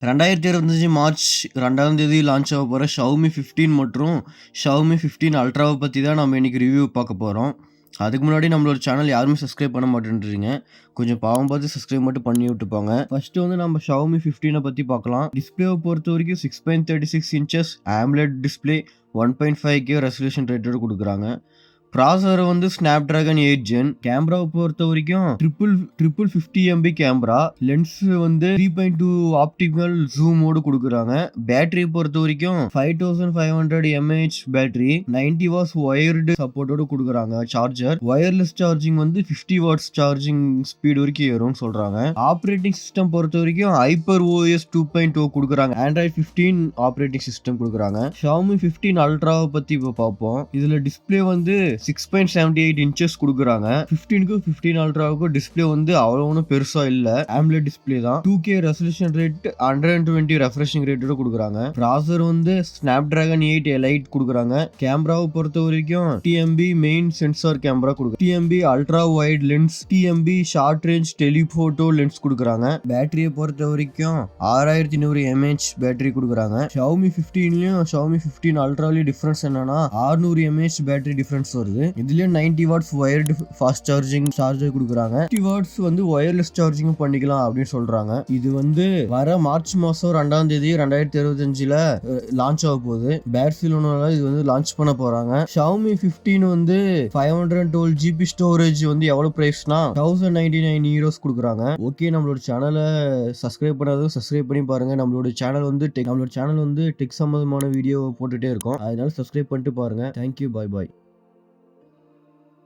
2025 March 2ஆம் தேதி launch ஆக போற Xiaomi 15 மற்றும் Xiaomi 15 Ultraவ பத்தி தான் நம்ம இன்னைக்கு ரிவ்யூ பார்க்க போறோம். அதுக்கு முன்னாடி நம்மளோட சேனல் யாருமே சப்ஸ்கிரைப் பண்ண மாட்டேன்றீங்க. கொஞ்சம் பாவம் பார்த்து சப்ஸ்கிரைப் மட்டும் பண்ணி விட்டு போங்க. ஃபர்ஸ்ட் வந்து நம்ம Xiaomi 15 பத்தி பார்க்கலாம். டிஸ்ப்ளேவை பொறுத்த வரைக்கும் 6.36 inches AMOLED display 1.5K resolution ரேட்டோட கொடுக்குறாங்க. ப்ராசஸர் வந்து Snapdragon 8 Gen. கேமராவை பொறுத்த வரைக்கும் ட்ரிபிள் 50 MB கேமரா, லென்ஸ் வந்து 3.2 ஆப்டிகல் ஜூமோடு கொடுக்குறாங்க. பேட்டரி பொறுத்த வரைக்கும் 5500 mAh பேட்டரி, 90 வாட்ஸ் ஒயர்டு சப்போர்ட்டோட கொடுக்குறாங்க. சார்ஜர் ஒயர்லெஸ் சார்ஜிங் வந்து 50 வாட்ஸ் சார்ஜிங் ஸ்பீட் வரைக்கும் ஏறும்னு சொல்றாங்க. ஆப்ரேட்டிங் சிஸ்டம் பொறுத்த வரைக்கும் ஹைப்பர் OS 2.0 கொடுக்குறாங்க. Android 15 ஆப்ரேட்டிங் சிஸ்டம் கொடுக்குறாங்க. Xiaomi 15 Ultraவை பத்தி இப்போ பார்ப்போம். இதுல டிஸ்ப்ளே வந்து 6.78 இன்ச்சஸ் கொடுக்குறாங்க. 15க்கு 15 Ultraவுக்கு டிஸ்ப்ளே வந்து அவ்வளவு பெருசா இல்ல. AMOLED டிஸ்ப்ளே தான். 2K ரெசல்யூஷன் ரேட், 120 ரெஃப்ரெஷிங் ரேட்டோட கொடுக்குறாங்க. ப்ராசஸர் வந்து Snapdragon 8 Elite கொடுக்குறாங்க. கேமராவை பொறுத்த வரைக்கும் TMB மெயின் சென்சார் கேமரா கொடுக்குறாங்க. TMB ultra wide lens, TMB short range telephoto lens கொடுக்குறாங்க. பேட்டரியை பொறுத்த வரைக்கும் 6100 mAh பேட்டரி கொடுக்குறாங்க. Xiaomi 15லயும் Xiaomi 15 Ultraலயும் டிஃபரன்ஸ் என்னன்னா 600 mAh பேட்டரி டிஃபரன்ஸ் வருது. இதுலயும் 90 watts wired fast charging charger கொடுக்குறாங்க. 50 வாட்ஸ் வந்து ஒயர்லெஸ் சார்ஜிங் பண்ணிக்கலாம் அப்படின்னு சொல்றாங்க. இது வந்து வர மார்ச் மாசம் 2ஆம் தேதி 2025ல லான்ச் ஆக போகுது. பேர்சிலோனால இது வந்து லான்ச் பண்ண போறாங்க. Xiaomi 15 வந்து 512 GB ஸ்டோரேஜ் வந்து எவ்வளவு பிரைஸ்னா 1099 euros கொடுக்குறாங்க. ஓகே, நம்மளோட சேனலை சப்ஸ்கிரைப் பண்ணாதவங்க சப்ஸ்கிரைப் பண்ணி பாருங்க. நம்மளோட சேனல் வந்து டெக் சம்பந்தமான வீடியோ போட்டுட்டே இருக்கோம். அதனால சப்ஸ்கிரைப் பண்ணிட்டு பாருங்க. தேங்க்யூ, பாய் பாய்.